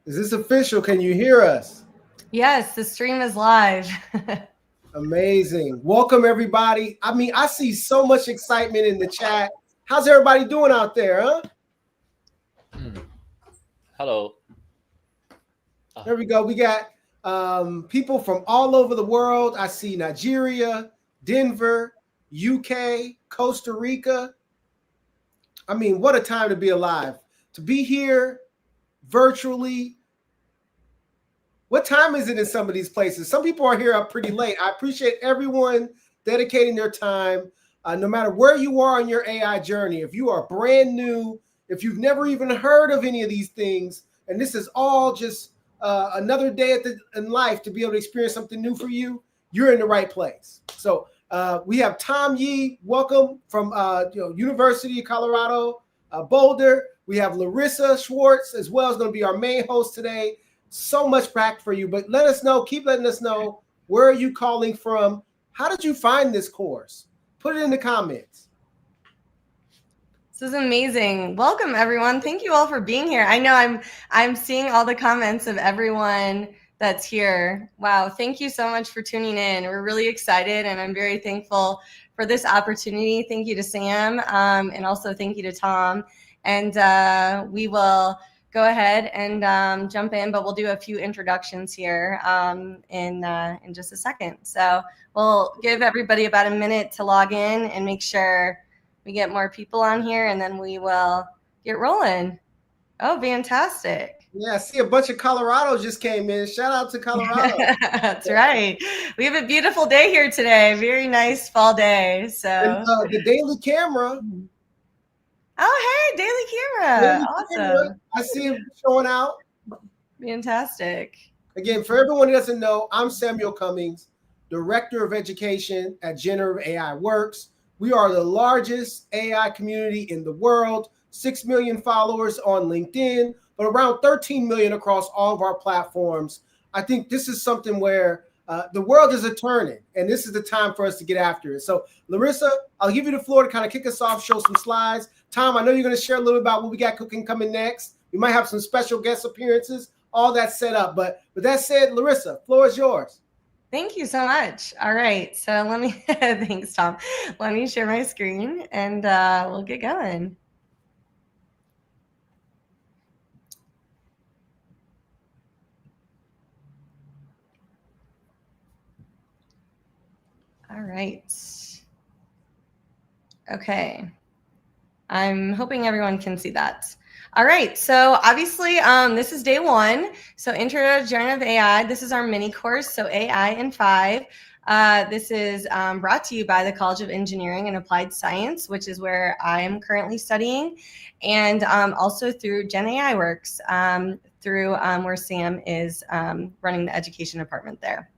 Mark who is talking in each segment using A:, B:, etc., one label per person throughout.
A: Is this official? Can you hear us?
B: Yes, the stream is live.
A: Amazing. Welcome, everybody. I mean, I see so much excitement in the chat. How's everybody doing out there, huh?
C: Hello.
A: There we go. We got people from all over the world. I see Nigeria, Denver, UK, Costa Rica. I mean, what a time to be alive. To be here virtually. What time is it in some of these places? Some people are here up pretty late. I appreciate everyone dedicating their time, no matter where you are on your AI journey. If you are brand new, if you've never even heard of any of these things, and this is all just another day in life to be able to experience something new for you, you're in the right place. So we have Tom Yee, welcome from University of Colorado, Boulder. We have Larissa Schwartz as well as going to be our main host today. So much packed for you, but let us know, keep letting us know, where are you calling from? How did you find this course? Put it in the comments.
B: This is amazing. Welcome, everyone. Thank you all for being here. I know I'm seeing all the comments of everyone that's here. Wow, thank you so much for tuning in. We're really excited, and I'm very thankful for this opportunity. Thank you to Sam, and also thank you to Tom. And we will go ahead and jump in, but we'll do a few introductions here in just a second. So we'll give everybody about a minute to log in and make sure we get more people on here, and then we will get rolling. Oh, fantastic.
A: Yeah, I see a bunch of Colorado just came in. Shout out to Colorado.
B: That's right. We have a beautiful day here today. Very nice fall day. So
A: and, the daily camera.
B: Oh, hey, Daily Camera. Awesome.
A: I see him showing out.
B: Fantastic.
A: Again, for everyone who doesn't know, I'm Samuel Cummings, Director of Education at Generative AI Works. We are the largest AI community in the world, 6 million followers on LinkedIn, but around 13 million across all of our platforms. I think this is something where the world is a turning, and this is the time for us to get after it. So, Larissa, I'll give you the floor to kind of kick us off, show some slides. Tom, I know you're going to share a little about what we got cooking coming next. We might have some special guest appearances, all that set up. But with that said, Larissa, floor is yours.
B: Thank you so much. All right. So let me, thanks, Tom. Let me share my screen and we'll get going. All right. Okay. I'm hoping everyone can see that. All right, so obviously this is day one. So Intro to Generative AI, this is our mini course, so AI in 5. This is brought to you by the College of Engineering and Applied Science, which is where I am currently studying, and also through Gen AI Works, through where Sam is running the education department there.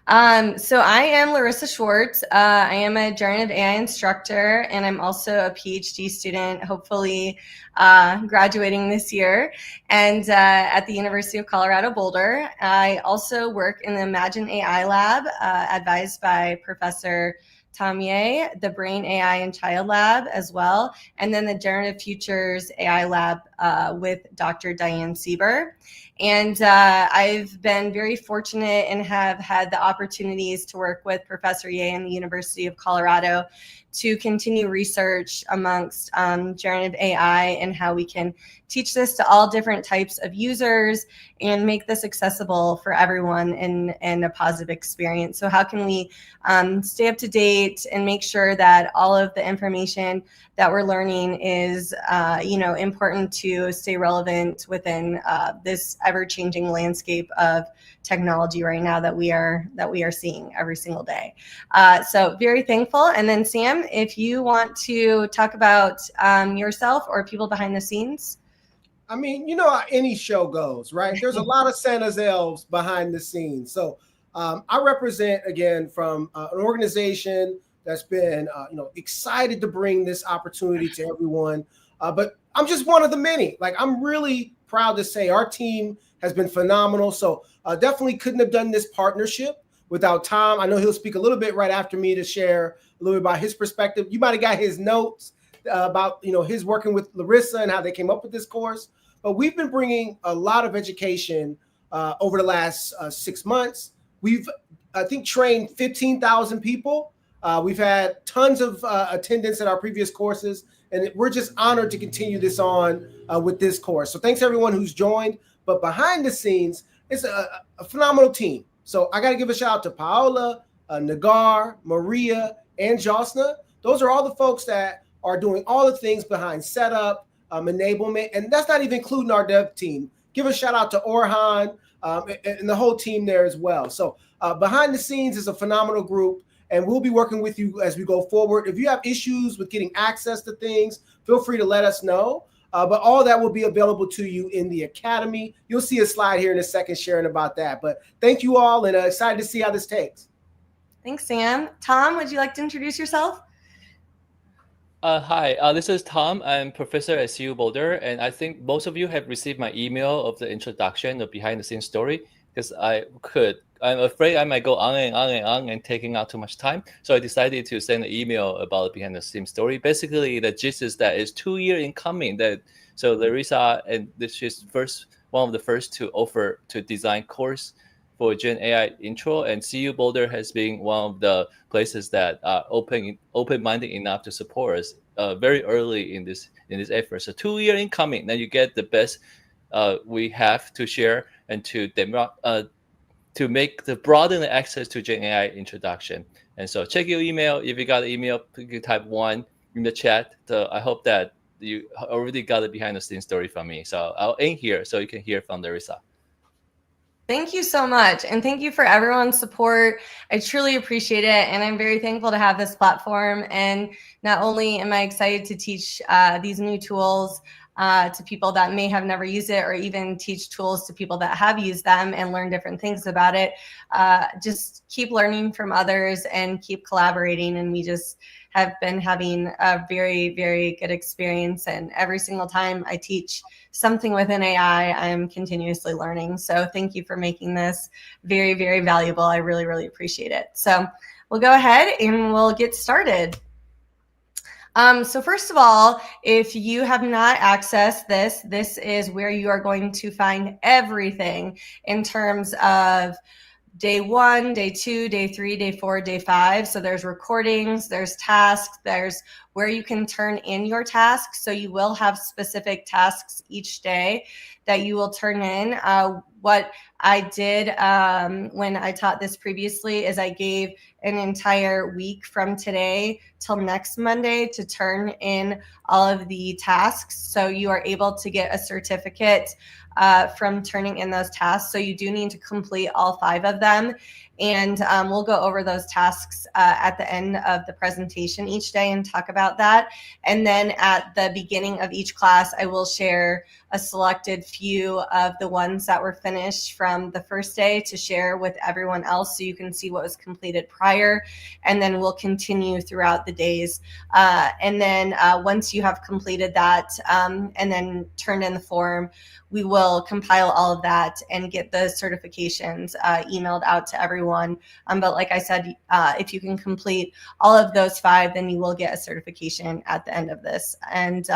B: So I am Larissa Schwartz. I am a generative AI instructor, and I'm also a PhD student, hopefully graduating this year, and at the University of Colorado Boulder. I also work in the Imagine AI lab, advised by Professor Tom Yee, the Brain AI and Child Lab as well, and then the Generative Futures AI Lab with Dr. Diane Sieber. And I've been very fortunate and have had the opportunities to work with Professor Yee and the University of Colorado to continue research amongst generative AI and how we can teach this to all different types of users and make this accessible for everyone in a positive experience. So how can we stay up to date and make sure that all of the information that we're learning is important to stay relevant within this ever-changing landscape of technology right now that we are seeing every single day. So very thankful. And then Sam, if you want to talk about yourself or people behind the scenes.
A: I mean, you know how any show goes, right? There's a lot of Santa's elves behind the scenes. So I represent, again, from an organization that's been, excited to bring this opportunity to everyone. But I'm just one of the many. Like, I'm really proud to say our team has been phenomenal. So definitely couldn't have done this partnership without Tom. I know he'll speak a little bit right after me to share a little bit about his perspective. You might have got his notes about his working with Larissa and how they came up with this course. but we've been bringing a lot of education over the last 6 months. We've, I think, trained 15,000 people. We've had tons of attendance at our previous courses, and we're just honored to continue this on with this course. So thanks everyone who's joined. But behind the scenes, it's a phenomenal team. So I got to give a shout out to Paola, Nagar, Maria, and Josna. Those are all the folks that are doing all the things behind setup, enablement, and that's not even including our dev team. Give a shout out to Orhan and the whole team there as well. So behind the scenes is a phenomenal group, and we'll be working with you as we go forward. If you have issues with getting access to things, feel free to let us know. But all that will be available to you in the Academy. You'll see a slide here in a second sharing about that. But thank you all, and excited to see how this takes.
B: Thanks, Sam. Tom, would you like to introduce yourself?
C: Hi, this is Tom. I'm professor at CU Boulder, and I think most of you have received my email of the introduction, the behind-the-scenes story, because I'm afraid I might go on and on and on and taking out too much time. So I decided to send an email about the behind-the-scenes story. Basically, the gist is that it's 2 years in coming. So Larissa, and this is one of the first to offer to design course for Gen AI intro, and CU Boulder has been one of the places that are open-minded enough to support us very early in this effort. So 2 years in coming, then you get the best we have to share and to make the broaden the access to Gen AI introduction. And so check your email. If you got an email, you can type 1 in the chat. So I hope that you already got a behind-the-scenes story from me. So I'll end here so you can hear from Larissa.
B: Thank you so much. And thank you for everyone's support. I truly appreciate it. And I'm very thankful to have this platform. And not only am I excited to teach these new tools to people that may have never used it, or even teach tools to people that have used them and learn different things about it. Just keep learning from others and keep collaborating. And we just have been having a very, very good experience. And every single time I teach something within AI, I'm continuously learning. So thank you for making this very, very valuable. I really, really appreciate it. So we'll go ahead and we'll get started. So first of all, if you have not accessed this is where you are going to find everything in terms of day 1, day 2, day 3, day 4, day 5. So there's recordings, there's tasks, there's where you can turn in your tasks. So you will have specific tasks each day that you will turn in. What I did when I taught this previously is I gave an entire week from today till next Monday to turn in all of the tasks. So you are able to get a certificate from turning in those tasks. So you do need to complete all 5 of them. And we'll go over those tasks at the end of the presentation each day and talk about that. And then at the beginning of each class, I will share a selected few of the ones that were finished from the first day to share with everyone else so you can see what was completed prior. And then we'll continue throughout the days. And then once you have completed that and then turned in the form, we will compile all of that and get the certifications emailed out to everyone. But like I said, if you can complete all of those 5, then you will get a certification at the end of this. And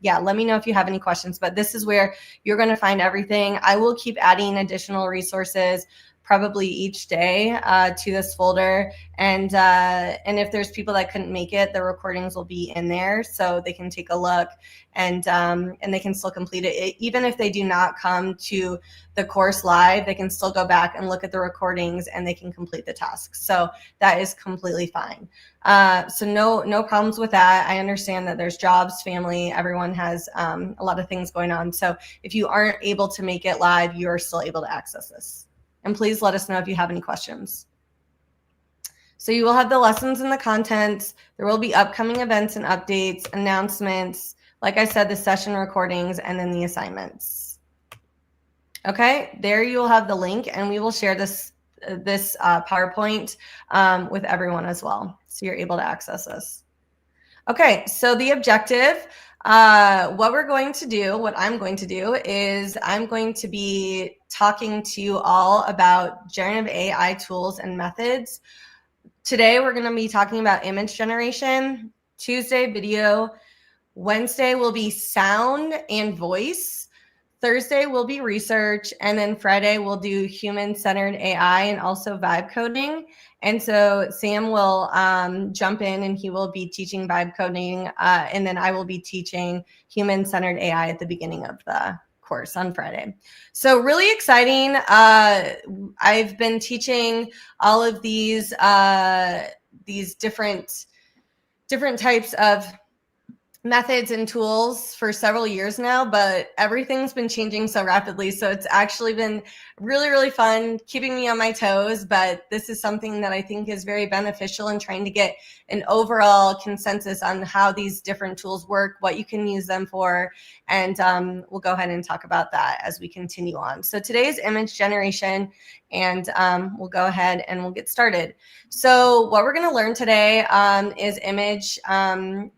B: yeah, let me know if you have any questions, but this is where you're going to find everything. I will keep adding additional resources probably each day to this folder. And if there's people that couldn't make it, the recordings will be in there so they can take a look and they can still complete it. Even if they do not come to the course live, they can still go back and look at the recordings and they can complete the tasks. So that is completely fine. So no problems with that. I understand that there's jobs, family, everyone has a lot of things going on. So if you aren't able to make it live, you're still able to access this. And please let us know if you have any questions. So you will have the lessons and the contents. There will be upcoming events and updates, announcements, like I said, the session recordings, and then the assignments. Okay, there you will have the link, and we will share this PowerPoint with everyone as well, so you're able to access this. Okay, so the objective, what I'm going to do is I'm going to be talking to you all about generative AI tools and methods. Today, we're going to be talking about image generation. Tuesday, video. Wednesday will be sound and voice. Thursday will be research, and then Friday we'll do human-centered AI and also vibe coding. And so Sam will jump in and he will be teaching vibe coding, and then I will be teaching human-centered AI at the beginning of the course on Friday. So really exciting. I've been teaching all of these different types of methods and tools for several years now, but everything's been changing so rapidly. So it's actually been really, really fun, keeping me on my toes. But this is something that I think is very beneficial in trying to get an overall consensus on how these different tools work, what you can use them for. And we'll go ahead and talk about that as we continue on. So today's image generation, and we'll go ahead and we'll get started. So what we're going to learn today is image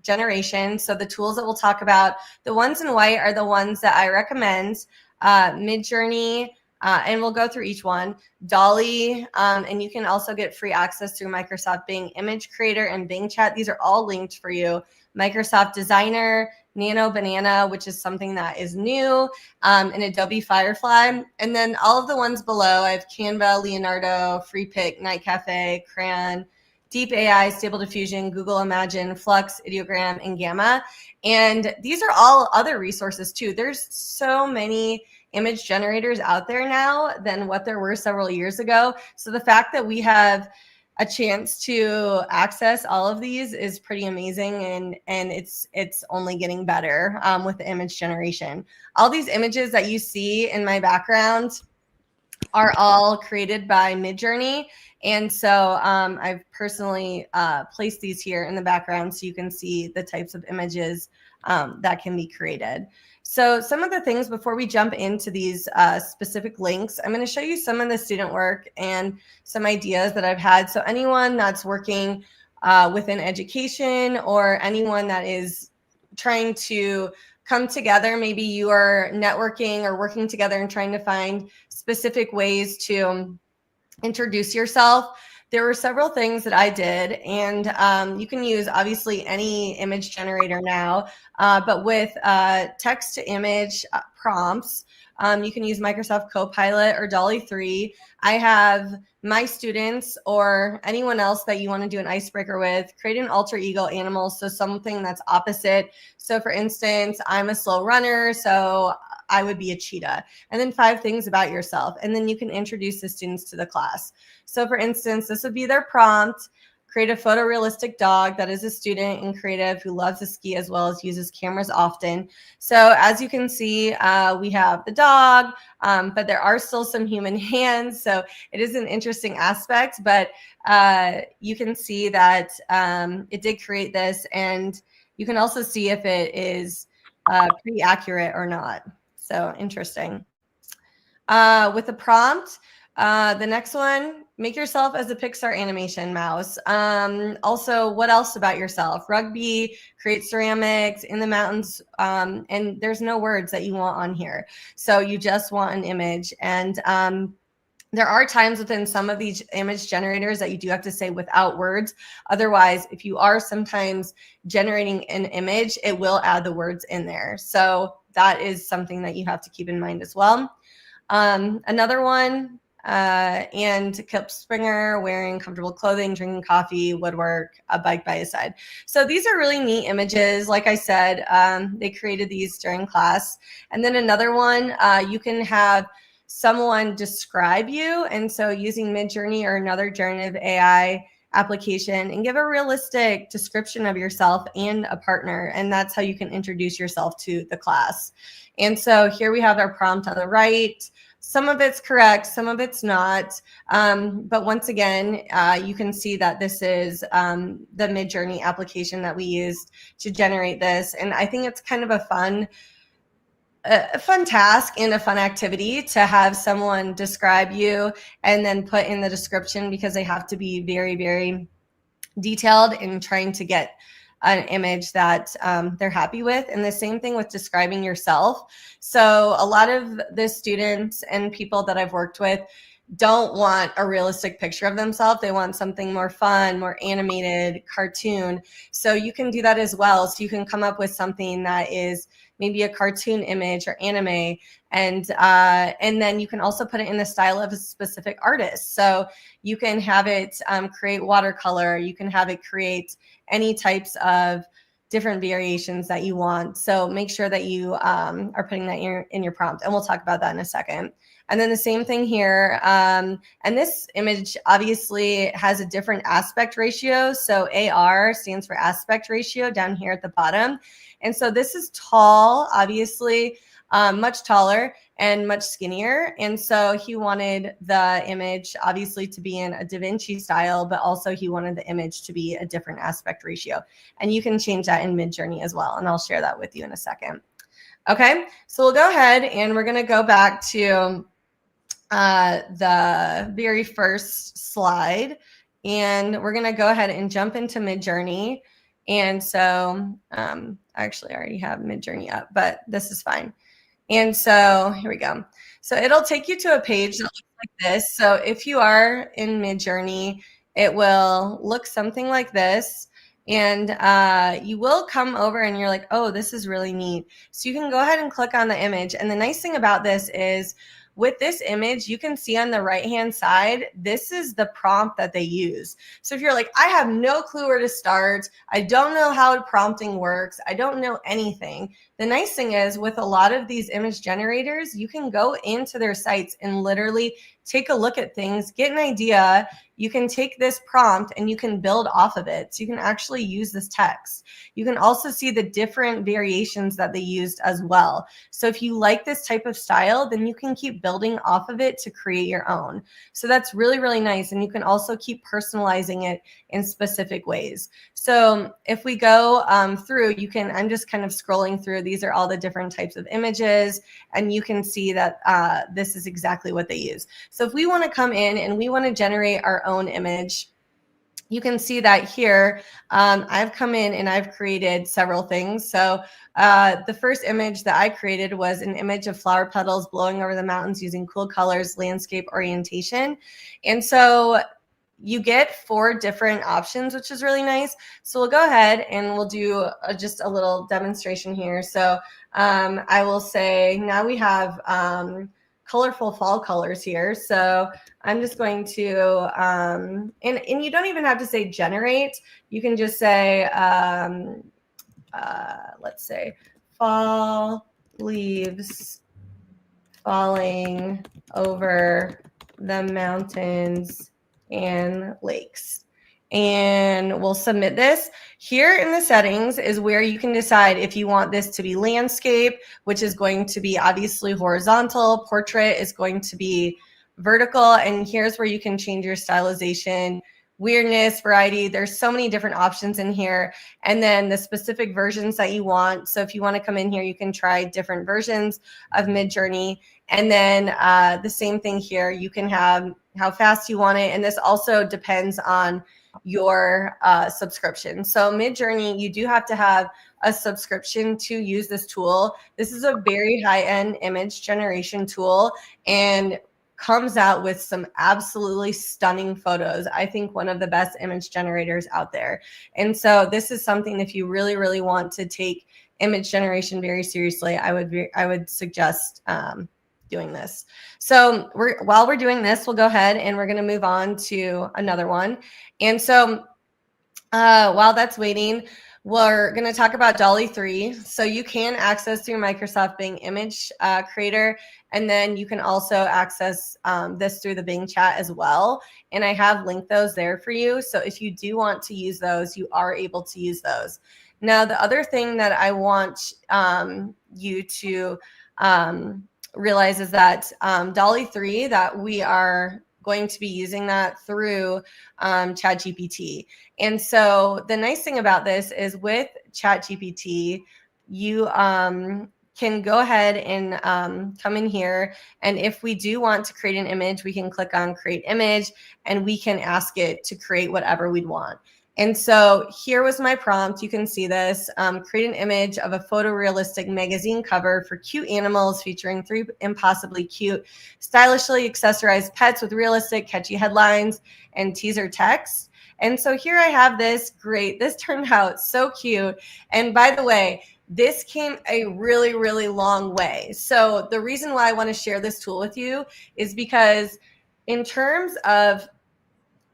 B: generation. So the tools that we'll talk about, the ones in white are the ones that I recommend. Midjourney, and we'll go through each one. DALL-E, and you can also get free access through Microsoft Bing Image Creator and Bing Chat. These are all linked for you. Microsoft Designer, Nano Banana, which is something that is new, and Adobe Firefly. And then all of the ones below, I have Canva, Leonardo, FreePic, Night Cafe, Crayon, Deep AI, Stable Diffusion, Google Imagine, Flux, Ideogram, and Gamma. And these are all other resources too. There's so many image generators out there now than what there were several years ago. So the fact that we have a chance to access all of these is pretty amazing, and it's only getting better with the image generation. All these images that you see in my background are all created by Midjourney, and so I've personally placed these here in the background so you can see the types of images that can be created. So some of the things before we jump into these specific links, I'm going to show you some of the student work and some ideas that I've had. So anyone that's working within education, or anyone that is trying to come together, maybe you are networking or working together and trying to find specific ways to introduce yourself. There were several things that I did, and you can use obviously any image generator now, but with text to image prompts, you can use Microsoft Copilot or DALL-E 3. I have my students or anyone else that you want to do an icebreaker with create an alter ego animal, so something that's opposite. So for instance, I'm a slow runner, so I would be a cheetah. And then 5 things about yourself. And then you can introduce the students to the class. So for instance, this would be their prompt: create a photorealistic dog that is a student and creative who loves to ski as well as uses cameras often. So as you can see, we have the dog, but there are still some human hands. So it is an interesting aspect, but you can see that it did create this, and you can also see if it is pretty accurate or not. So interesting. With the prompt, the next one, make yourself as a Pixar animation mouse. Also, what else about yourself? Rugby, create ceramics, in the mountains, and there's no words that you want on here. So you just want an image. And there are times within some of these image generators that you do have to say without words. Otherwise, if you are sometimes generating an image, it will add the words in there. So that is something that you have to keep in mind as well. Another one, and Kip Springer wearing comfortable clothing, drinking coffee, woodwork, a bike by his side. So these are really neat images. Like I said, they created these during class. And then another one, you can have someone describe you. And so using Midjourney or another generative AI application, and give a realistic description of yourself and a partner. And that's how you can introduce yourself to the class. And so here we have our prompt on the right. Some of it's correct, some of it's not. But once again, you can see that this is the Midjourney application that we used to generate this. And I think it's kind of a fun task and a fun activity to have someone describe you and then put in the description, because they have to be very, very detailed in trying to get an image that they're happy with. And the same thing with describing yourself. So a lot of the students and people that I've worked with, don't want a realistic picture of themselves. They want something more fun, more animated, cartoon. So you can do that as well. So you can come up with something that is maybe a cartoon image or anime, and then you can also put it in the style of a specific artist. So you can have it create watercolor. You can have it create any types of different variations that you want. So make sure that you are putting that in your prompt, and we'll talk about that in a second. And then the same thing here. And this image obviously has a different aspect ratio. So AR stands for aspect ratio down here at the bottom. And so this is tall, obviously, much taller and much skinnier. And so he wanted the image obviously to be in a Da Vinci style, but also he wanted the image to be a different aspect ratio. And you can change that in Midjourney as well. And I'll share that with you in a second. Okay, so we'll go ahead and we're going to go back to the very first slide, and we're going to go ahead and jump into Midjourney. And so actually I already have Midjourney up, but this is fine. And so here we go. So it'll take you to a page that looks like this. So if you are in Midjourney, it will look something like this. And you will come over and you're like, oh, this is really neat. So you can go ahead and click on the image. And the nice thing about this is with this image, you can see on the right-hand side, this is the prompt that they use. So if you're like, I have no clue where to start, I don't know how prompting works, I don't know anything. The nice thing is with a lot of these image generators, you can go into their sites and literally take a look at things, get an idea. You can take this prompt and you can build off of it. So you can actually use this text. You can also see the different variations that they used as well. So if you like this type of style, then you can keep building off of it to create your own. So that's really, really nice. And you can also keep personalizing it in specific ways. So if we go through, you can, I'm just kind of scrolling through. These are all the different types of images, and you can see that this is exactly what they use. So if we want to come in and we want to generate our own image, you can see that here. I've come in and I've created several things. So the first image that I created was an image of flower petals blowing over the mountains using cool colors, landscape orientation. And so you get 4 different options, which is really nice. So we'll go ahead and we'll do just a little demonstration here. So I will say now we have colorful fall colors here. So I'm just going to, and you don't even have to say generate. You can just say, let's say fall leaves falling over the mountains and lakes. And we'll submit this. Here in the settings is where you can decide if you want this to be landscape, which is going to be obviously horizontal. Portrait is going to be vertical. And here's where you can change your stylization, weirdness, variety. There's so many different options in here. And then the specific versions that you want. So if you want to come in here, you can try different versions of Midjourney. And then the same thing here, you can have how fast you want it. And this also depends on your subscription. So Midjourney, you do have to have a subscription to use this tool. This is a very high-end image generation tool and comes out with some absolutely stunning photos. I think one of the best image generators out there. And so this is something, if you really, really want to take image generation very seriously, I would suggest doing this. So while we're doing this, we'll go ahead and we're going to move on to another one. And so while that's waiting, we're going to talk about DALL-E 3. So you can access through Microsoft Bing Image Creator, and then you can also access this through the Bing chat as well. And I have linked those there for you. So if you do want to use those, you are able to use those. Now, the other thing that I want you to realize is that DALL-E 3, that we are going to be using that through ChatGPT. And so the nice thing about this is with ChatGPT, you can go ahead and come in here. And if we do want to create an image, we can click on create image and we can ask it to create whatever we'd want. And so here was my prompt. You can see this. Create an image of a photorealistic magazine cover for cute animals featuring 3 impossibly cute, stylishly accessorized pets with realistic, catchy headlines and teaser text. And so here I have this. Great. This turned out so cute. And by the way, this came a really, really long way. So the reason why I want to share this tool with you is because in terms of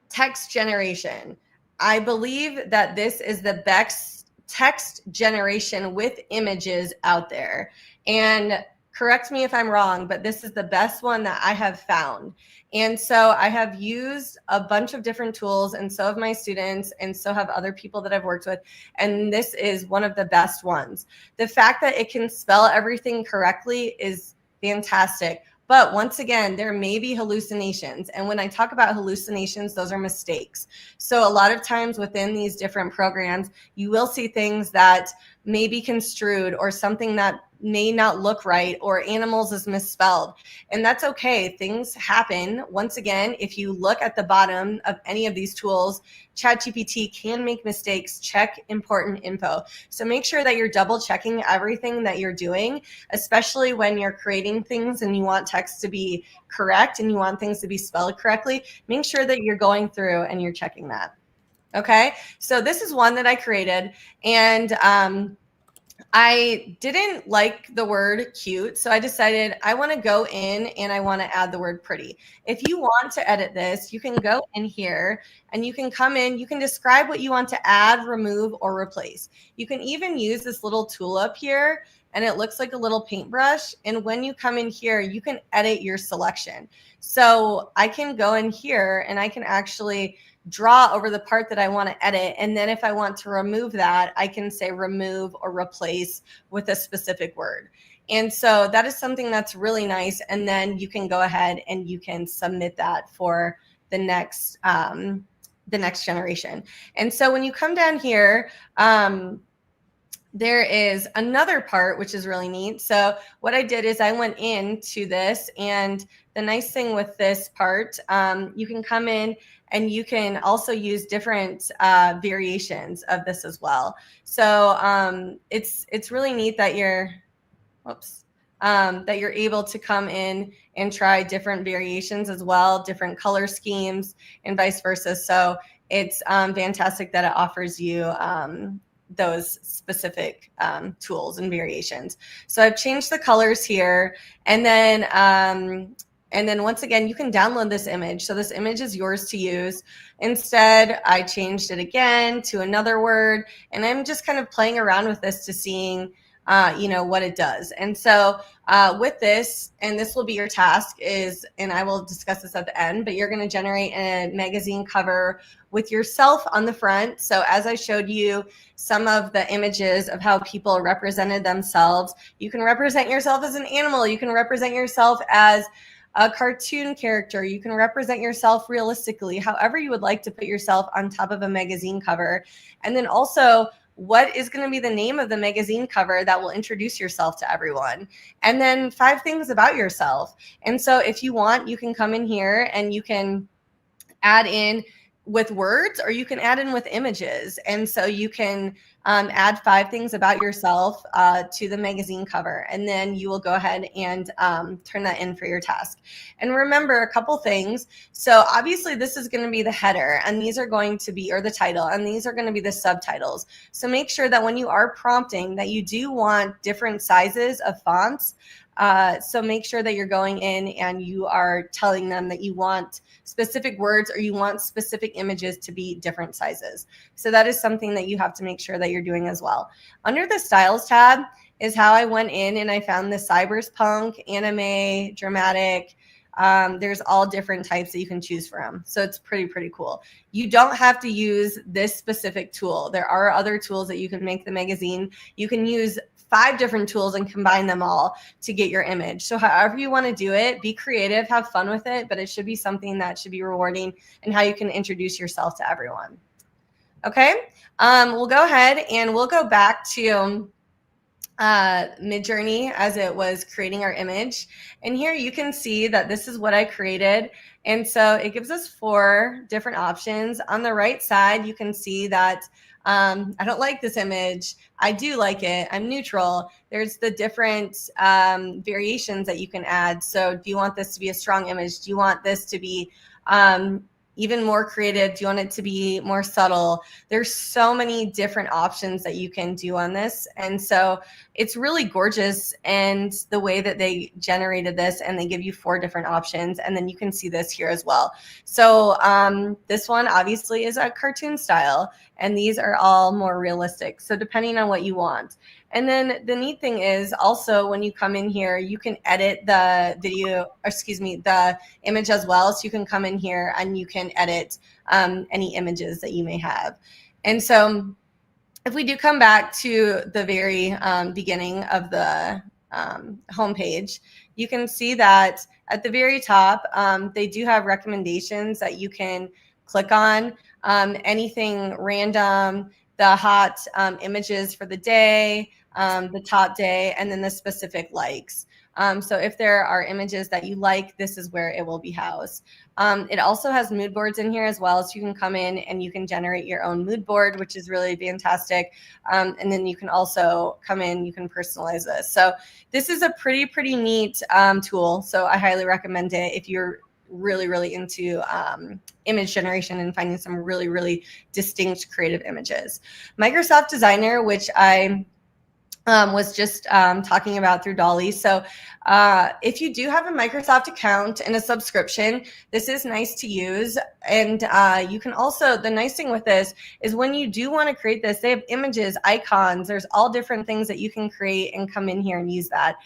B: text generation, I believe that this is the best text generation with images out there. And correct me if I'm wrong, but this is the best one that I have found. And so I have used a bunch of different tools, and so have my students, and so have other people that I've worked with. And this is one of the best ones. The fact that it can spell everything correctly is fantastic. But once again, there may be hallucinations. And when I talk about hallucinations, those are mistakes. So a lot of times within these different programs, you will see things that may be construed or something that may not look right, or animals is misspelled. And that's okay. Things happen. Once again, if you look at the bottom of any of these tools, ChatGPT can make mistakes. Check important info. So make sure that you're double checking everything that you're doing, especially when you're creating things and you want text to be correct and you want things to be spelled correctly. Make sure that you're going through and you're checking that. Okay, so this is one that I created, and I didn't like the word cute, so I decided I want to go in and I want to add the word pretty. If you want to edit this, you can go in here and you can come in, you can describe what you want to add, remove, or replace. You can even use this little tool up here, and it looks like a little paintbrush. And when you come in here, you can edit your selection. So I can go in here and I can actually draw over the part that I want to edit. And then if I want to remove that, I can say remove or replace with a specific word. And so that is something that's really nice. And then you can go ahead and you can submit that for the next generation. And so when you come down here, there is another part which is really neat. So what I did is I went into this, and the nice thing with this part, you can come in and you can also use different variations of this as well. So it's really neat that you're, that you're able to come in and try different variations as well, different color schemes and vice versa. So it's fantastic that it offers you those specific tools and variations. So I've changed the colors here, and then once again, you can download this image. So this image is yours to use. Instead, I changed it again to another word, and I'm just kind of playing around with this to seeing what it does. And so with this, and this will be your task, is, and I will discuss this at the end, but you're going to generate a magazine cover with yourself on the front. So as I showed you some of the images of how people represented themselves, you can represent yourself as an animal. You can represent yourself as a cartoon character. You can represent yourself realistically, however you would like to put yourself on top of a magazine cover. And then also, what is going to be the name of the magazine cover that will introduce yourself to everyone? And then 5 things about yourself. And so if you want, you can come in here and you can add in with words, or you can add in with images. And so you can add 5 things about yourself to the magazine cover, and then you will go ahead and turn that in for your task. And remember a couple things. So obviously this is going to be the header, and these are going to be, or the title, and these are going to be the subtitles. So make sure that when you are prompting that you do want different sizes of fonts. So make sure that you're going in and you are telling them that you want specific words, or you want specific images to be different sizes. So that is something that you have to make sure that you're doing as well. Under the styles tab is how I went in and I found the cyberpunk, anime, dramatic. There's all different types that you can choose from. So it's pretty cool. You don't have to use this specific tool. There are other tools that you can make the magazine. You can use 5 different tools and combine them all to get your image. So however you want to do it, be creative, have fun with it, but it should be something that should be rewarding and how you can introduce yourself to everyone. Okay, we'll go ahead and we'll go back to Midjourney as it was creating our image. And here you can see that this is what I created. And so it gives us 4 different options. On the right side, you can see that I don't like this image. I do like it. I'm neutral. There's the different variations that you can add. So do you want this to be a strong image? Do you want this to be even more creative? Do you want it to be more subtle? There's so many different options that you can do on this. And so it's really gorgeous, and the way that they generated this, and they give you 4 different options, and then you can see this here as well. So this one obviously is a cartoon style, and these are all more realistic. So depending on what you want. And then the neat thing is also when you come in here, you can edit the the image as well. So you can come in here and you can edit any images that you may have. And so if we do come back to the very beginning of the homepage, you can see that at the very top, they do have recommendations that you can click on, anything random, the hot images for the day, the top day, and then the specific likes. So if there are images that you like, this is where it will be housed. It also has mood boards in here as well. So you can come in and you can generate your own mood board, which is really fantastic. And then you can also come in, you can personalize this. So this is a pretty neat tool. So I highly recommend it if you're really into image generation and finding some really distinct creative images. Microsoft Designer, which I was just talking about through DALL-E. So if you do have a Microsoft account and a subscription, this is nice to use. And you can also, the nice thing with this is when you do want to create this, they have images, icons, there's all different things that you can create and come in here and use that.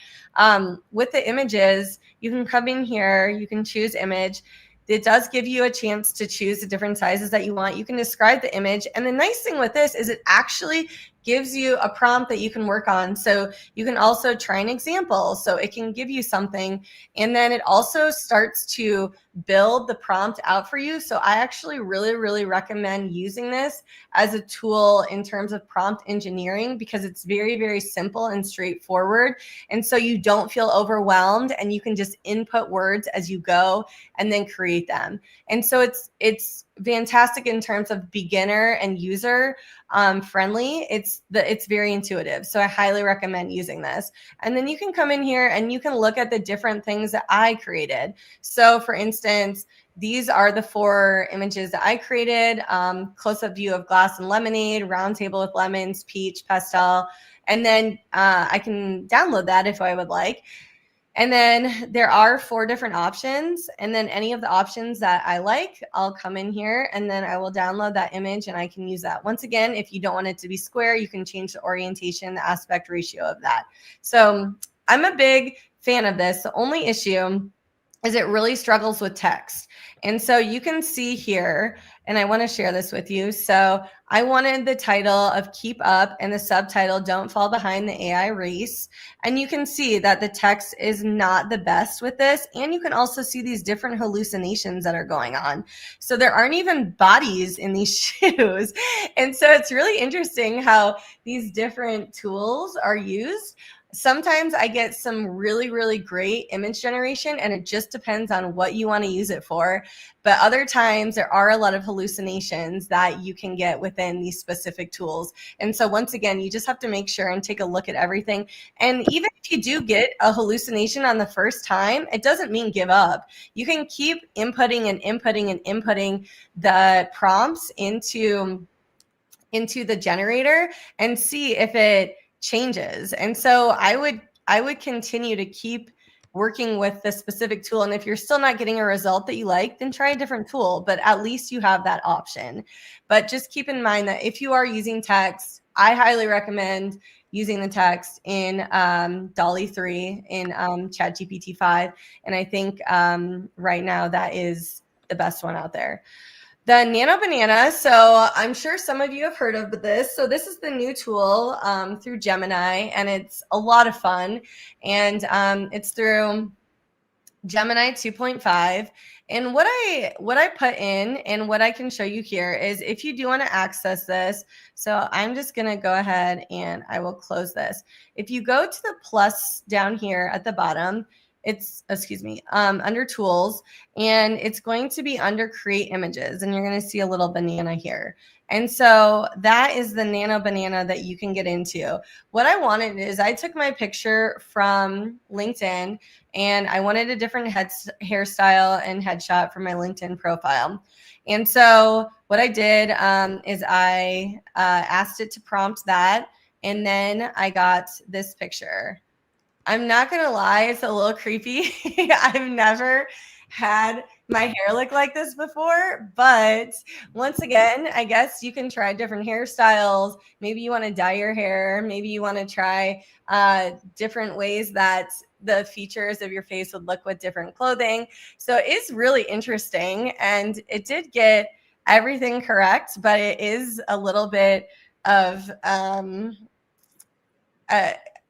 B: With the images, you can come in here, you can choose image. It does give you a chance to choose the different sizes that you want. You can describe the image. And the nice thing with this is it actually gives you a prompt that you can work on. So you can also try an example. So it can give you something. And then it also starts to build the prompt out for you. So I actually really recommend using this as a tool in terms of prompt engineering, because it's very simple and straightforward. And so you don't feel overwhelmed, and you can just input words as you go and then create them. And so it's fantastic in terms of beginner and user friendly. It's very intuitive. So I highly recommend using this. And then you can come in here and you can look at the different things that I created. So for instance, these are the 4 images that I created. Close-up view of glass and lemonade, round table with lemons, peach, pastel. And then I can download that if I would like. And then there are 4 different options. And then any of the options that I like, I'll come in here and then I will download that image and I can use that. Once again, if you don't want it to be square, you can change the orientation, the aspect ratio of that. So I'm a big fan of this. The only issue is it really struggles with text. And so you can see here, and I want to share this with you. So I wanted the title of Keep Up and the subtitle Don't Fall Behind the AI Race. And you can see that the text is not the best with this. And you can also see these different hallucinations that are going on. So there aren't even bodies in these shoes. And so it's really interesting how these different tools are used. Sometimes I get some really great image generation, and it just depends on what you want to use it for. But other times there are a lot of hallucinations that you can get within these specific tools. And so once again, you just have to make sure and take a look at everything. And even if you do get a hallucination on the first time, it doesn't mean give up. You can keep inputting and inputting the prompts into the generator and see if it changes. And so I would continue to keep working with the specific tool. And if you're still not getting a result that you like, then try a different tool, but at least you have that option. But just keep in mind that if you are using text, I highly recommend using the text in DALL-E 3, in ChatGPT 5. And I think right now that is the best one out there. The Nano Banana, so I'm sure some of you have heard of this. So this is the new tool through Gemini, and it's a lot of fun. And it's through Gemini 2.5. And what I put in and what I can show you here is if you do want to access this, so I'm just going to go ahead and I will close this. If you go to the plus down here at the bottom, it's, under tools, and it's going to be under create images, and you're going to see a little banana here. And so that is the nano banana that you can get into. What I wanted is I took my picture from LinkedIn and I wanted a different hairstyle and headshot for my LinkedIn profile. And so what I did is I asked it to prompt that, and then I got this picture. I'm not going to lie, it's a little creepy. I've never had my hair look like this before, but once again, I guess you can try different hairstyles. Maybe you want to dye your hair. Maybe you want to try different ways that the features of your face would look with different clothing. So it's really interesting, and it did get everything correct, but it is a little bit of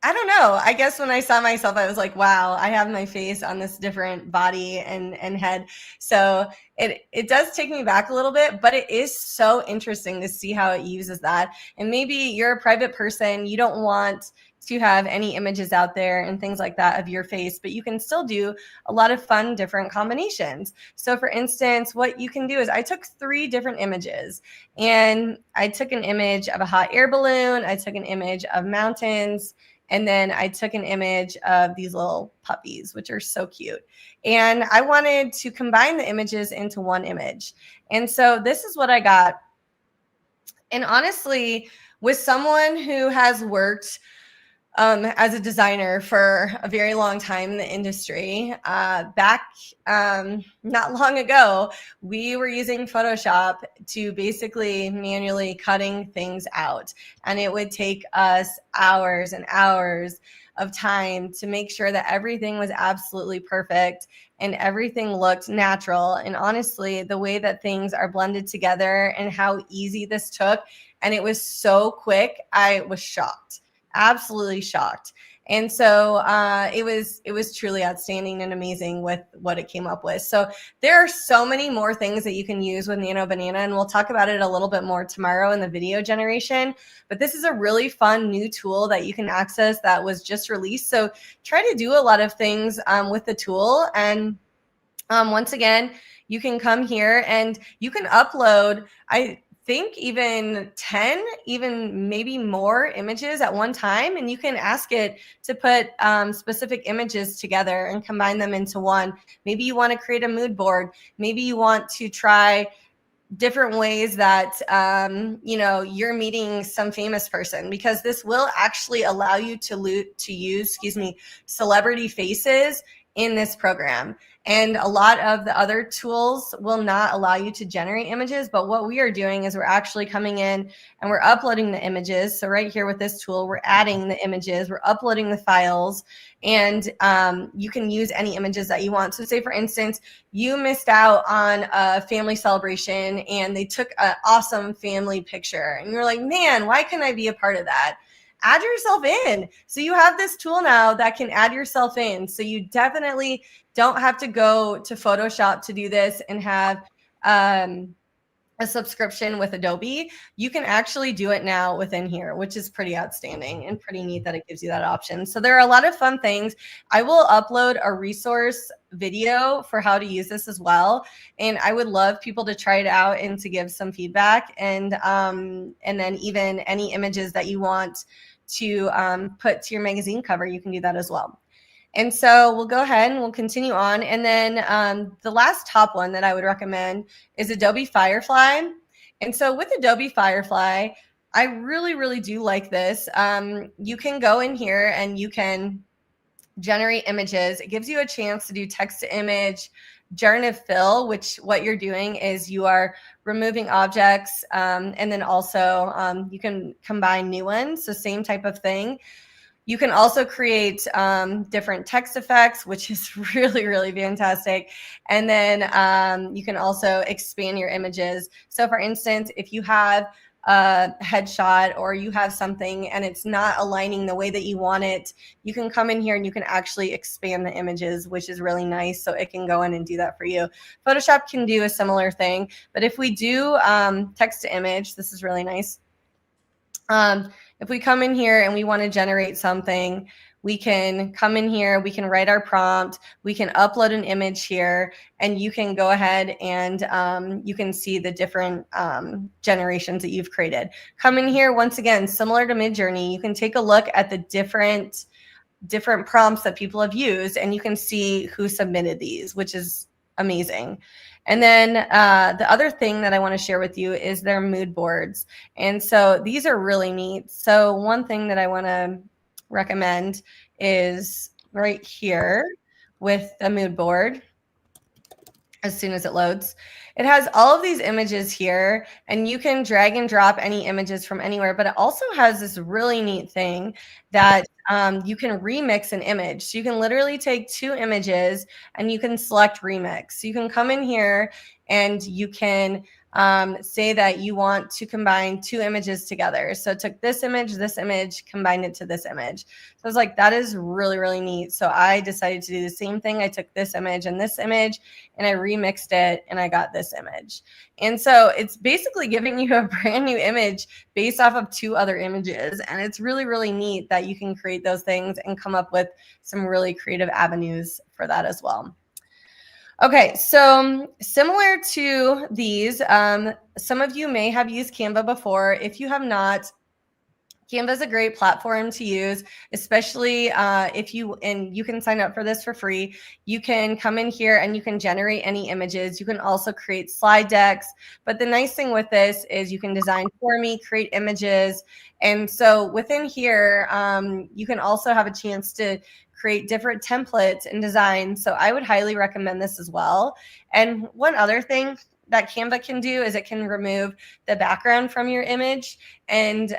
B: I don't know. I guess when I saw myself, I was like, wow, I have my face on this different body and head. So it does take me back a little bit, but it is so interesting to see how it uses that. And maybe you're a private person, you don't want to have any images out there and things like that of your face, but you can still do a lot of fun different combinations. So for instance, what you can do is I took 3 different images, and I took an image of a hot air balloon, I took an image of mountains, and then I took an image of these little puppies, which are so cute. And I wanted to combine the images into one image. And so this is what I got. And honestly, with someone who has worked as a designer for a very long time in the industry, back not long ago, we were using Photoshop to basically manually cutting things out. And it would take us hours and hours of time to make sure that everything was absolutely perfect and everything looked natural. And honestly, the way that things are blended together and how easy this took, and it was so quick, I was shocked. Absolutely shocked. And so it was truly outstanding and amazing with what it came up with. So there are so many more things that you can use with Nano Banana, and we'll talk about it a little bit more tomorrow in the video generation. But this is a really fun new tool that you can access that was just released. So try to do a lot of things with the tool. And once again, you can come here and you can upload, I think even 10, even maybe more images at one time. And you can ask it to put specific images together and combine them into one. Maybe you want to create a mood board. Maybe you want to try different ways that, you're meeting some famous person, because this will actually allow you to use, celebrity faces in this program. And a lot of the other tools will not allow you to generate images, but what we are doing is we're actually coming in and we're uploading the images. So right here with this tool, we're adding the images, we're uploading the files, and you can use any images that you want. So say for instance, you missed out on a family celebration and they took an awesome family picture and you're like, man, why couldn't I be a part of that? Add yourself in. So you have this tool now that can add yourself in. So you definitely don't have to go to Photoshop to do this and have a subscription with Adobe. You can actually do it now within here, which is pretty outstanding and pretty neat that it gives you that option. So there are a lot of fun things. I will upload a resource video for how to use this as well. And I would love people to try it out and to give some feedback. And then even any images that you want to put to your magazine cover, you can do that as well. And so we'll go ahead and we'll continue on. And then the last top one that I would recommend is Adobe Firefly. And so with Adobe Firefly, I really, really do like this. You can go in here and you can generate images. It gives you a chance to do text to image, generative fill, which what you're doing is you are removing objects, and then also you can combine new ones. So same type of thing. You can also create different text effects, which is really, really fantastic. And then you can also expand your images. So for instance, if you have a headshot or you have something and it's not aligning the way that you want it, you can come in here and you can actually expand the images, which is really nice. So it can go in and do that for you. Photoshop can do a similar thing, but if we do text to image, this is really nice. If we come in here and we want to generate something, we can come in here, we can write our prompt, we can upload an image here, and you can go ahead and you can see the different generations that you've created. Come in here, once again, similar to Midjourney, you can take a look at the different prompts that people have used, and you can see who submitted these, which is amazing. And then the other thing that I want to share with you is their mood boards. And so these are really neat. So one thing that I want to recommend is right here with the mood board. As soon as it loads, it has all of these images here, and you can drag and drop any images from anywhere, but it also has this really neat thing that you can remix an image. So you can literally take two images and you can select remix. So you can come in here and you can say that you want to combine two images together. So it took this image, combined it to this image. So I was like, that is really, really neat. So I decided to do the same thing. I took this image, and I remixed it, and I got this image. And so it's basically giving you a brand new image based off of two other images. And it's really, really neat that you can create those things and come up with some really creative avenues for that as well. Okay, so similar to these, some of you may have used Canva before. If you have not, Canva is a great platform to use, especially if you can sign up for this for free. You can come in here and you can generate any images. You can also create slide decks. But the nice thing with this is you can design for me, create images. And so within here, you can also have a chance to create different templates and designs. So I would highly recommend this as well. And one other thing that Canva can do is it can remove the background from your image. And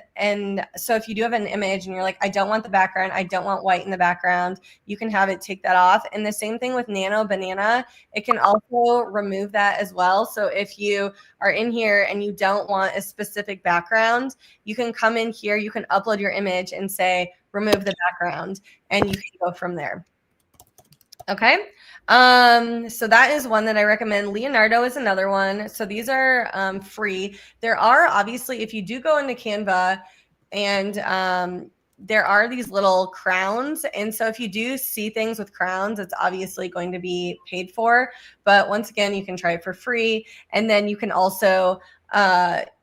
B: so if you do have an image and you're like, I don't want the background, I don't want white in the background, you can have it take that off. And the same thing with Nano Banana, it can also remove that as well. So if you are in here and you don't want a specific background, you can come in here, you can upload your image and say, remove the background, and you can go from there. Okay. So that is one that I recommend. Leonardo is another one. So these are free. There are obviously, if you do go into Canva, and there are these little crowns. And so if you do see things with crowns, it's obviously going to be paid for. But once again, you can try it for free. And then you can also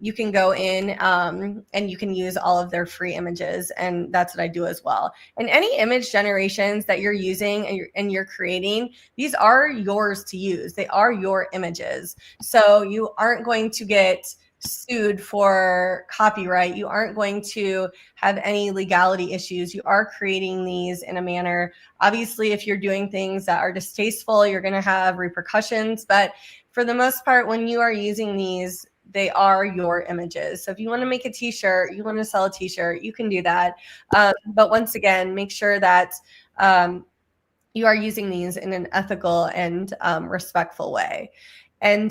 B: you can go in and you can use all of their free images, and that's what I do as well. And any image generations that you're using and you're creating, these are yours to use. They are your images. So you aren't going to get sued for copyright. You aren't going to have any legality issues. You are creating these in a manner. Obviously, if you're doing things that are distasteful, you're going to have repercussions. But for the most part, when you are using these, they are your images. So if you want to make a t-shirt, you want to sell a t-shirt, you can do that. But once again, make sure that you are using these in an ethical and respectful way. And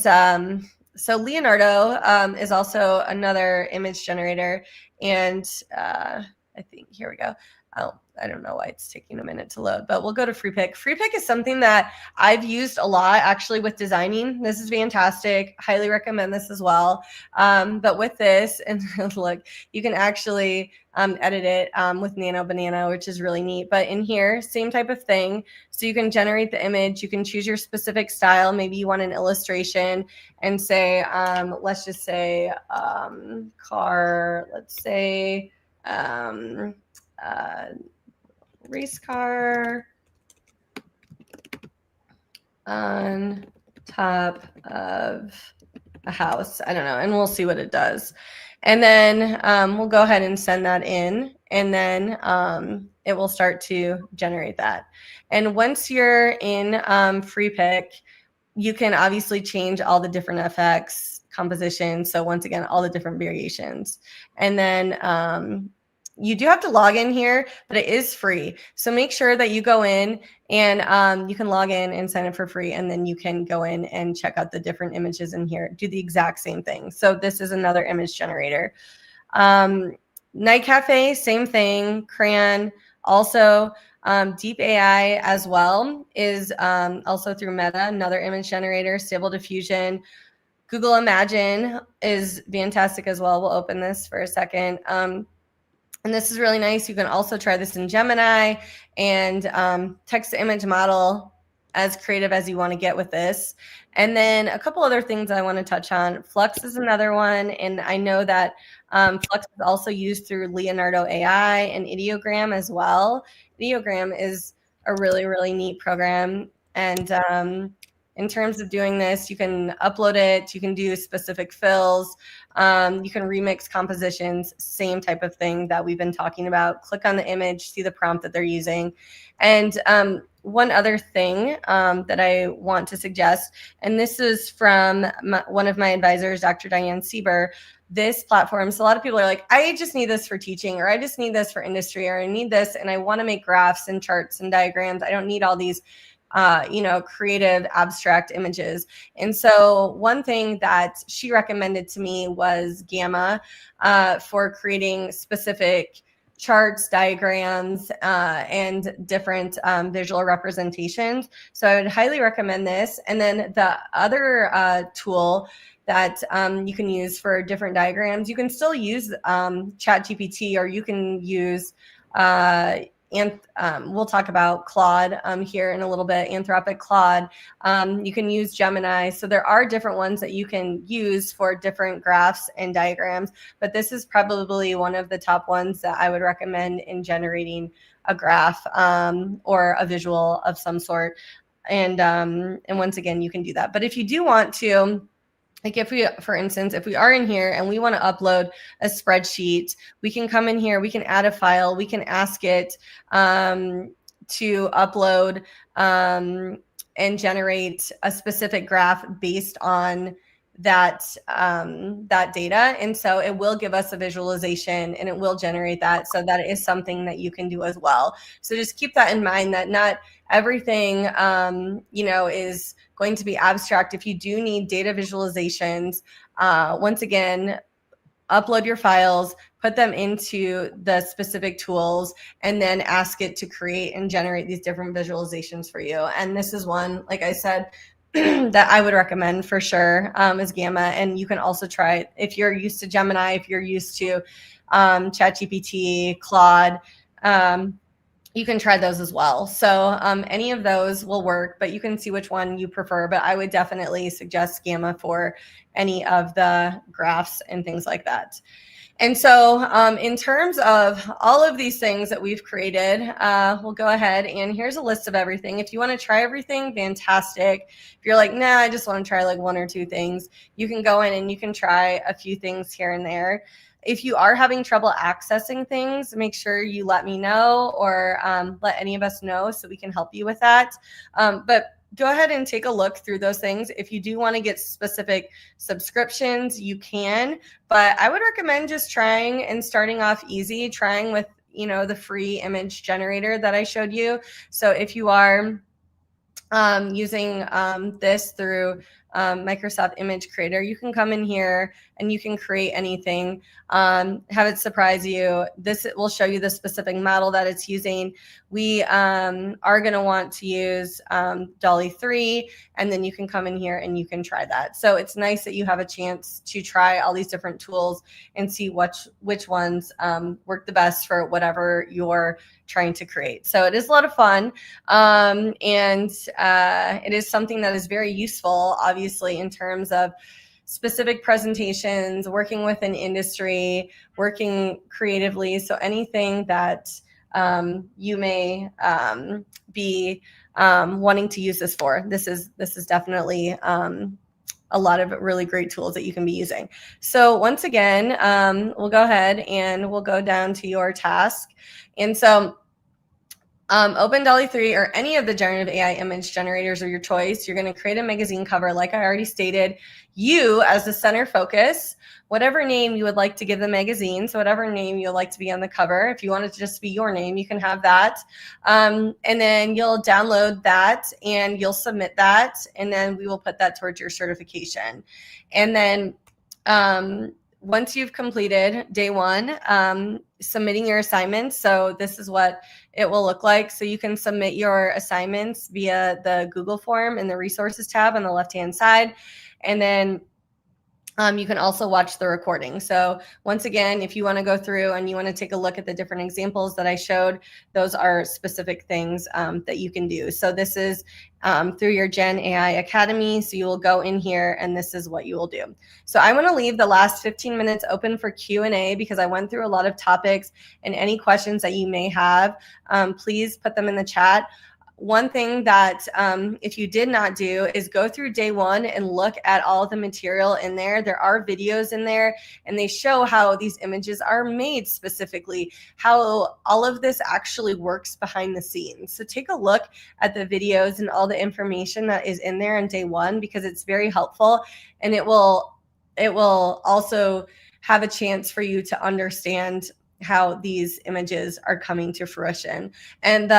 B: so Leonardo is also another image generator. And I think, here we go. I don't know why it's taking a minute to load, but we'll go to FreePick. FreePick is something that I've used a lot actually with designing. This is fantastic. Highly recommend this as well. But with this, and look, you can actually edit it with Nano Banana, which is really neat. But in here, same type of thing. So you can generate the image. You can choose your specific style. Maybe you want an illustration and say, let's just say car, let's say, race car on top of a house. I don't know. And we'll see what it does. And then we'll go ahead and send that in. And then it will start to generate that. And once you're in FreePick, you can obviously change all the different effects, composition. So once again, all the different variations. And then you do have to log in here, but it is free. So make sure that you go in and you can log in and sign up for free, and then you can go in and check out the different images in here. Do the exact same thing. So this is another image generator. Night Cafe, same thing. Crayon, also. Deep AI as well is also through Meta, another image generator. Stable Diffusion. Google Imagine is fantastic as well. We'll open this for a second. And this is really nice. You can also try this in Gemini and text to image model, as creative as you want to get with this. And then a couple other things I want to touch on. Flux is another one. And I know that Flux is also used through Leonardo AI and Ideogram as well. Ideogram is a really, really neat program. And in terms of doing this, you can upload it, you can do specific fills, you can remix compositions, same type of thing that we've been talking about. Click on the image, see the prompt that they're using. And one other thing that I want to suggest, and this is from one of my advisors, Dr. Diane Sieber. This platform, so a lot of people are like, I just need this for teaching, or I just need this for industry, or I need this and I want to make graphs and charts and diagrams. I don't need all these creative abstract images. And so one thing that she recommended to me was Gamma for creating specific charts, diagrams, and different visual representations. So I would highly recommend this. And then the other tool that you can use for different diagrams, you can still use ChatGPT, or you can use and we'll talk about Claude here in a little bit, Anthropic Claude. You can use Gemini. So there are different ones that you can use for different graphs and diagrams, but this is probably one of the top ones that I would recommend in generating a graph or a visual of some sort. And once again, you can do that. But if you do want to, like if we, for instance, if we are in here and we want to upload a spreadsheet, we can come in here, we can add a file, we can ask it to upload and generate a specific graph based on that data. And so it will give us a visualization and it will generate that. So that is something that you can do as well. So just keep that in mind, that not everything, is going to be abstract. If you do need data visualizations, once again, upload your files, put them into the specific tools, and then ask it to create and generate these different visualizations for you. And this is one, like I said, that I would recommend for sure is Gamma. And you can also try it if you're used to Gemini, if you're used to ChatGPT, Claude, you can try those as well. So any of those will work, but you can see which one you prefer. But I would definitely suggest Gamma for any of the graphs and things like that. And so in terms of all of these things that we've created, we'll go ahead and here's a list of everything. If you want to try everything, fantastic. If you're like, nah, I just want to try like one or two things, you can go in and you can try a few things here and there. If you are having trouble accessing things, make sure you let me know, or let any of us know so we can help you with that. But go ahead and take a look through those things. If you do want to get specific subscriptions, you can, but I would recommend just trying and starting off easy, trying with, the free image generator that I showed you. So if you are using this through Microsoft Image Creator, you can come in here and you can create anything, have it surprise you. This will show you the specific model that it's using. We are going to want to use DALL-E 3, and then you can come in here and you can try that. So it's nice that you have a chance to try all these different tools and see which ones work the best for whatever you're trying to create. So it is a lot of fun, and it is something that is very useful, obviously, in terms of specific presentations, working with an industry, working creatively. So anything that you may be wanting to use this for, this is definitely a lot of really great tools that you can be using. So once again, we'll go ahead and we'll go down to your task. And so Open DALL-E 3 or any of the generative AI image generators of your choice. You're going to create a magazine cover, like I already stated. You as the center focus, whatever name you would like to give the magazine, so whatever name you would like to be on the cover. If you want it to just be your name, you can have that. And then you'll download that and you'll submit that, and then we will put that towards your certification. And then once you've completed day one, submitting your assignments, so this is what it will look like. So you can submit your assignments via the Google form in the resources tab on the left-hand side. And then you can also watch the recording. So once again, if you want to go through and you want to take a look at the different examples that I showed, those are specific things that you can do. So this is through your Gen AI Academy. So you will go in here and this is what you will do. So I want to leave the last 15 minutes open for Q&A because I went through a lot of topics, and any questions that you may have, please put them in the chat. One thing that if you did not do is go through day one and look at all the material in there. There are videos in there, and they show how these images are made specifically, how all of this actually works behind the scenes. So take a look at the videos and all the information that is in there on day one, because it's very helpful, and it will also have a chance for you to understand how these images are coming to fruition. And